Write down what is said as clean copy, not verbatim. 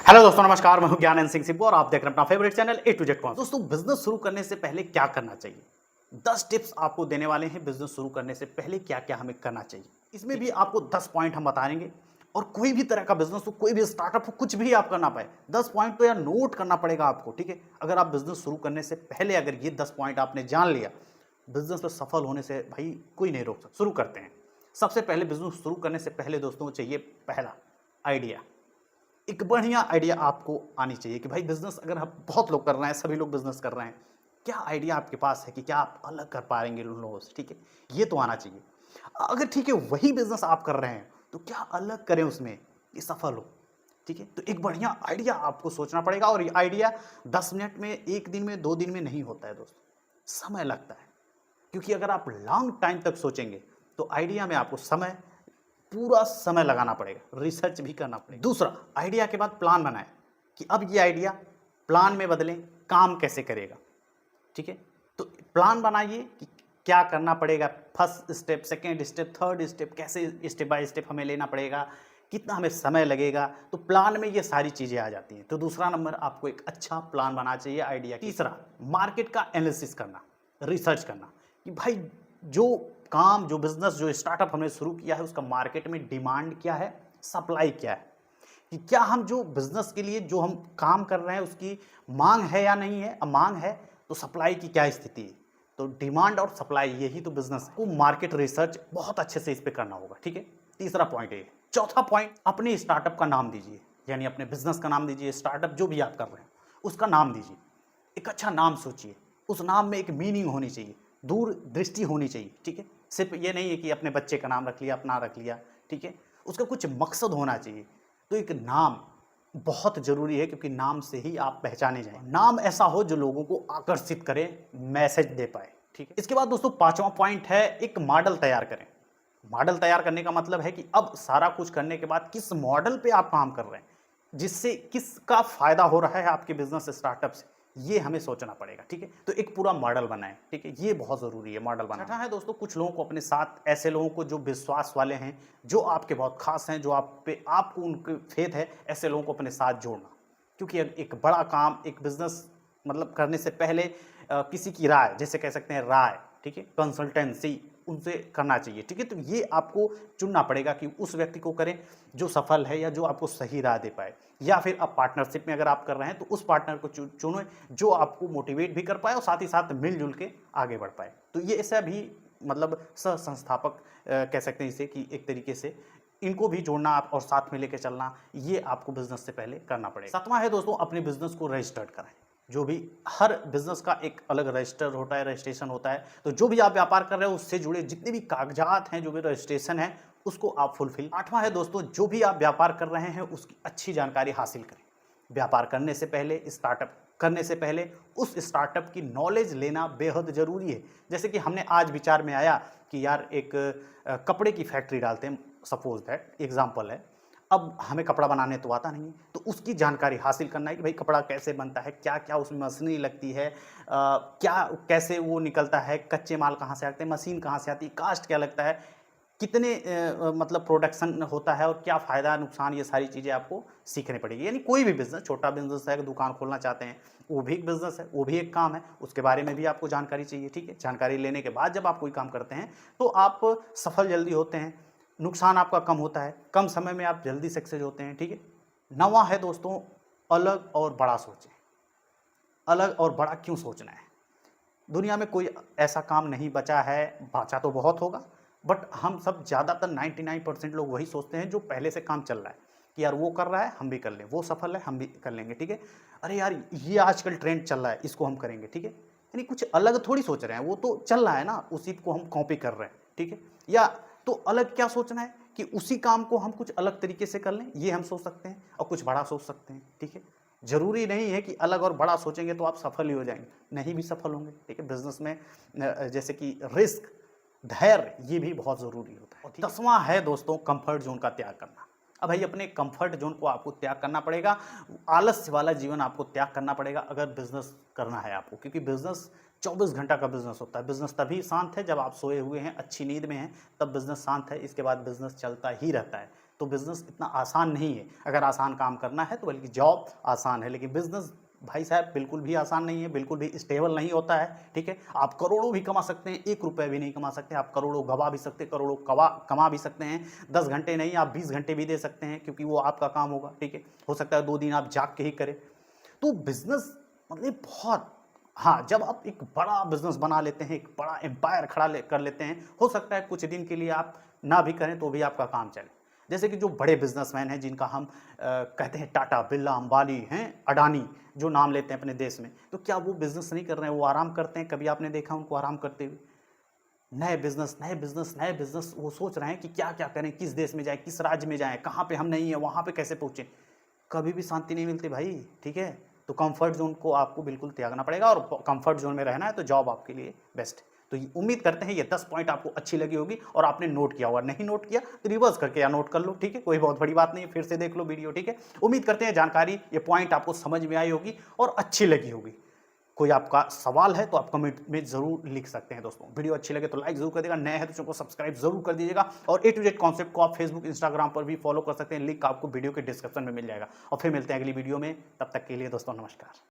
Hello दोस्तों, नमस्कार। मैं हूं ज्ञान सिंह सिब्बू और आप देख रहे हैं अपना favourite channel A to Z कॉन्स। दोस्तों, बिजनेस शुरू करने से पहले क्या करना चाहिए, 10 टिप्स आपको देने वाले हैं। बिजनेस शुरू करने से पहले क्या क्या हमें करना चाहिए, इसमें भी आपको 10 पॉइंट हम बताएंगे। और कोई भी तरह का बिजनेस हो, कोई भी स्टार्टअप हो, कुछ भी आप करना पाए, 10 पॉइंट तो यार नोट करना पड़ेगा आपको, ठीक है। अगर आप बिजनेस शुरू करने से पहले अगर ये 10 पॉइंट आपने जान लिया, बिजनेस में सफल होने से भाई कोई नहीं रोक सकता। शुरू करते हैं। सबसे पहले बिजनेस शुरू करने से पहले दोस्तों चाहिए पहला आइडिया। एक बढ़िया आइडिया आपको आनी चाहिए कि भाई बिजनेस अगर हम बहुत लोग कर रहे हैं, सभी लोग बिजनेस कर रहे हैं, क्या आइडिया आपके पास है कि क्या आप अलग कर पाएंगे उन लोगों से, ठीक है। ये तो आना चाहिए। अगर ठीक है वही बिजनेस आप कर रहे हैं तो क्या अलग करें उसमें कि सफल हो, ठीक है। तो एक बढ़िया आइडिया आपको सोचना पड़ेगा और ये आइडिया 10 मिनट में, एक दिन में, 2 दिन में नहीं होता है दोस्तों, समय लगता है। क्योंकि अगर आप लॉन्ग टाइम तक सोचेंगे तो आइडिया में आपको पूरा समय लगाना पड़ेगा, रिसर्च भी करना पड़ेगा। दूसरा, आइडिया के बाद प्लान बनाएं कि अब ये आइडिया प्लान में बदलें, काम कैसे करेगा, ठीक है। तो प्लान बनाइए कि क्या करना पड़ेगा, first step, second step, third step, कैसे स्टेप बाय स्टेप हमें लेना पड़ेगा, कितना हमें समय लगेगा। तो प्लान में ये सारी चीज़ें आ जाती हैं। तो दूसरा नंबर, आपको एक अच्छा प्लान बनाना चाहिए आइडिया। तीसरा, मार्केट का एनालिसिस करना, रिसर्च करना कि भाई जो काम, जो बिजनेस, जो स्टार्टअप हमने शुरू किया है उसका मार्केट में डिमांड क्या है, सप्लाई क्या है, कि क्या हम जो बिजनेस के लिए जो हम काम कर रहे हैं उसकी मांग है या नहीं है। अब मांग है तो सप्लाई की क्या स्थिति है। तो डिमांड और सप्लाई, यही तो बिजनेस को मार्केट रिसर्च बहुत अच्छे से इस पे करना होगा, ठीक है। तीसरा पॉइंट है। चौथा पॉइंट, अपने स्टार्टअप का नाम दीजिए, यानी अपने बिजनेस का नाम दीजिए। स्टार्टअप जो भी आप कर रहे हैं उसका नाम दीजिए। एक अच्छा नाम सोचिए, उस नाम में एक मीनिंग होनी चाहिए, दूर दृष्टि होनी चाहिए, ठीक है। सिर्फ ये नहीं है कि अपने बच्चे का नाम रख लिया, अपना रख लिया, ठीक है। उसका कुछ मकसद होना चाहिए। तो एक नाम बहुत जरूरी है, क्योंकि नाम से ही आप पहचाने जाएं। नाम ऐसा हो जो लोगों को आकर्षित करे, मैसेज दे पाए, ठीक है। इसके बाद दोस्तों पांचवा पॉइंट है, एक मॉडल तैयार करें। मॉडल तैयार करने का मतलब है कि अब सारा कुछ करने के बाद किस मॉडल पे आप काम कर रहे हैं, जिससे किसका फायदा हो रहा है आपके बिजनेस स्टार्टअप से, ये हमें सोचना पड़ेगा, ठीक है। तो एक पूरा मॉडल बनाएं, ठीक है। ये बहुत जरूरी है मॉडल बनाना। छठा है दोस्तों, कुछ लोगों को अपने साथ, ऐसे लोगों को जो विश्वास वाले हैं, जो आपके बहुत खास हैं, जो आप पे आपको उनके फेथ है, ऐसे लोगों को अपने साथ जोड़ना। क्योंकि एक बड़ा काम, एक बिजनेस मतलब करने से पहले किसी की राय, जैसे कह सकते हैं राय, ठीक है, कंसल्टेंसी, उनसे करना चाहिए, ठीक है। तो ये आपको चुनना पड़ेगा कि उस व्यक्ति को करें जो सफल है या जो आपको सही राय दे पाए, या फिर आप पार्टनरशिप में अगर आप कर रहे हैं तो उस पार्टनर को चुनो जो आपको मोटिवेट भी कर पाए और साथ ही साथ मिलजुल के आगे बढ़ पाए। तो ये ऐसा भी मतलब सह संस्थापक कह सकते हैं इसे, कि एक तरीके से इनको भी जोड़ना आप और साथ में लेके चलना, ये आपको बिजनेस से पहले करना पड़ेगा। सातवां है दोस्तों, अपने बिजनेस को रजिस्टर्ड करें। जो भी, हर बिजनेस का एक अलग रजिस्टर होता है, रजिस्ट्रेशन होता है। तो जो भी आप व्यापार कर रहे हो उससे जुड़े जितने भी कागजात हैं, जो भी रजिस्ट्रेशन है, उसको आप फुलफिल। आठवां है दोस्तों, जो भी आप व्यापार कर रहे हैं उसकी अच्छी जानकारी हासिल करें। व्यापार करने से पहले, स्टार्टअप करने से पहले उस स्टार्टअप की नॉलेज लेना बेहद जरूरी है। जैसे कि हमने आज विचार में आया कि यार एक कपड़े की फैक्ट्री डालते हैं, सपोज दैट एग्जाम्पल है। अब हमें कपड़ा बनाने तो आता नहीं है, तो उसकी जानकारी हासिल करना है कि भाई कपड़ा कैसे बनता है, क्या क्या उसमें मशीनरी लगती है, क्या कैसे वो निकलता है, कच्चे माल कहाँ से आते हैं, मशीन कहाँ से आती है, कास्ट क्या लगता है, कितने मतलब प्रोडक्शन होता है और क्या फ़ायदा नुकसान, ये सारी चीज़ें आपको सीखनी पड़ेगी। यानी कोई भी बिज़नेस, छोटा बिज़नेस है, दुकान खोलना चाहते हैं, वो भी एक बिज़नेस है, वो भी एक काम है, उसके बारे में भी आपको जानकारी चाहिए, ठीक है। जानकारी लेने के बाद जब आप कोई काम करते हैं तो आप सफल जल्दी होते हैं, नुकसान आपका कम होता है, कम समय में आप जल्दी सक्सेस होते हैं, ठीक है। नौवां है दोस्तों, अलग और बड़ा सोचें। अलग और बड़ा क्यों सोचना है? दुनिया में कोई ऐसा काम नहीं बचा है, बचा तो बहुत होगा, बट हम सब ज़्यादातर 99% लोग वही सोचते हैं जो पहले से काम चल रहा है, कि यार वो कर रहा है हम भी कर लें, वो सफल है हम भी कर लेंगे, ठीक है। अरे यार ये आजकल ट्रेंड चल रहा है, इसको हम करेंगे, ठीक है। यानी कुछ अलग थोड़ी सोच रहे हैं, वो तो चल रहा है ना, उसी को हम कॉपी कर रहे हैं, ठीक है। या तो अलग क्या सोचना है कि उसी काम को हम कुछ अलग तरीके से कर लें, ये हम सोच सकते हैं, और कुछ बड़ा सोच सकते हैं, ठीक है। जरूरी नहीं है कि अलग और बड़ा सोचेंगे तो आप सफल ही हो जाएंगे, नहीं भी सफल होंगे, ठीक है। बिजनेस में जैसे कि रिस्क, धैर्य, ये भी बहुत जरूरी होता है। 10वां है दोस्तों, कंफर्ट जोन का त्याग करना। अब भाई अपने कंफर्ट जोन को आपको त्याग करना पड़ेगा, आलस्य वाला जीवन आपको त्याग करना पड़ेगा अगर बिजनेस करना है आपको, क्योंकि बिजनेस 24 घंटा का बिजनेस होता है। बिजनेस तभी शांत है जब आप सोए हुए हैं, अच्छी नींद में हैं, तब बिजनेस शांत है, इसके बाद बिजनेस चलता ही रहता है। तो बिज़नेस इतना आसान नहीं है। अगर आसान काम करना है तो बल्कि जॉब आसान है, लेकिन बिज़नेस भाई साहब बिल्कुल भी आसान नहीं है, बिल्कुल भी स्टेबल नहीं होता है, ठीक है? आप करोड़ों भी कमा सकते हैं, 1 रुपया भी नहीं कमा सकते, आप करोड़ों गँवा भी सकते हैं, करोड़ों कमा भी सकते हैं। 10 घंटे नहीं, आप 20 घंटे भी दे सकते हैं, क्योंकि वो आपका काम होगा, ठीक है? हो सकता है 2 दिन आप जाग के ही करें। तो बिज़नेस मतलब बहुत, हाँ, जब आप एक बड़ा बिज़नेस बना लेते हैं, एक बड़ा एम्पायर खड़ा कर लेते हैं, हो सकता है कुछ दिन के लिए आप ना भी करें तो भी आपका काम चले। जैसे कि जो बड़े बिज़नेसमैन हैं जिनका हम कहते हैं टाटा, बिरला, अंबानी हैं, अडानी, जो नाम लेते हैं अपने देश में, तो क्या वो बिज़नेस नहीं कर रहे हैं? वो आराम करते हैं? कभी आपने देखा उनको आराम करते हुए? नए बिज़नेस, नए बिज़नेस, नए बिज़नेस वो सोच रहे हैं कि क्या-क्या करें, किस देश में जाएँ, किस राज्य में जाएँ, कहाँ पे हम नहीं हैं, वहाँ पे कैसे पहुँचे? कभी भी शांति नहीं मिलती भाई, ठीक है? तो कम्फ़र्ट ज़ोन को आपको बिल्कुल त्यागना पड़ेगा, और कम्फ़र्ट ज़ोन में रहना है तो जॉब आपके लिए बेस्ट है। तो ये उम्मीद करते हैं ये 10 पॉइंट आपको अच्छी लगी होगी और आपने नोट किया होगा। नहीं नोट किया तो रिवर्स करके या नोट कर लो, ठीक है? कोई बहुत बड़ी बात नहीं है, फिर से देख लो वीडियो, ठीक है? उम्मीद करते हैं जानकारी, ये पॉइंट आपको समझ में आई होगी और अच्छी लगी होगी। कोई आपका सवाल है तो आप कमेंट में ज़रूर लिख सकते हैं दोस्तों। वीडियो अच्छी लगे तो लाइक ज़रूर कर देगा, नए हैं तो चैनल को सब्सक्राइब ज़रूर कर दीजिएगा, और ए टू जेड कॉन्सेप्ट को आप फेसबुक, इंस्टाग्राम पर भी फॉलो कर सकते हैं। लिंक आपको वीडियो के डिस्क्रिप्शन में मिल जाएगा। और फिर मिलते हैं अगली वीडियो में, तब तक के लिए दोस्तों नमस्कार।